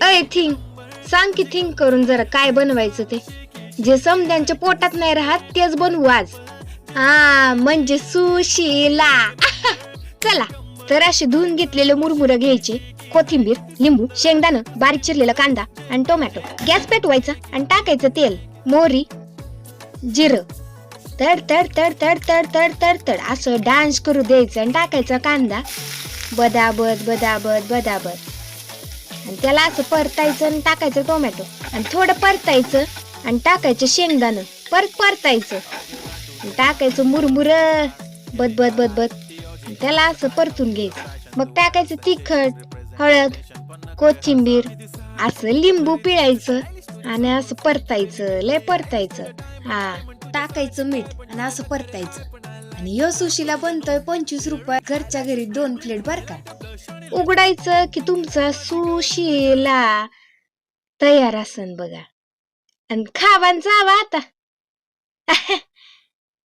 अय थिंक, सांग की थिंक करून जरा काय बनवायचं ते. जे समद्यांच्या पोटात नाही राहत तेच बनवू आज. हा म्हणजे सुशीला. चला तर असे धुवून घेतलेले मुरमुरे घ्यायचे, कोथिंबीर, लिंबू, शेंगदाणं, बारीक चिरलेला कांदा आणि टोमॅटो. गॅस पेटवायचा आणि टाकायचं तेल, मोहरी, जिरं. तड तड तड तड तड तड तड तड असं डान्स करू द्यायचं आणि टाकायचा कांदा, बदाबद बदाबद बदाबद. आणि त्याला असं परतायचं आणि टाकायचं टोमॅटो आणि थोडं परतायचं आणि टाकायचं शेंगदाणं, परत परतायचं आणि टाकायचं मुरमुर, बद बद बद बद. त्याला असं परतून घ्यायचं. मग टाकायचं तिखट, हळद, कोथिंबीर, असं लिंबू पिळायचं आणि असं परतायचं, लय परतायचं. हा, टाकायचं मीठ आणि असं परतायचं. आणि यो सुशीला बनतोय 25 रुपये, घरच्या घरी 2 प्लेट बर का. उघडायचं की तुमचा सुशीला तयार असन बघा आणि खावा जावा आता.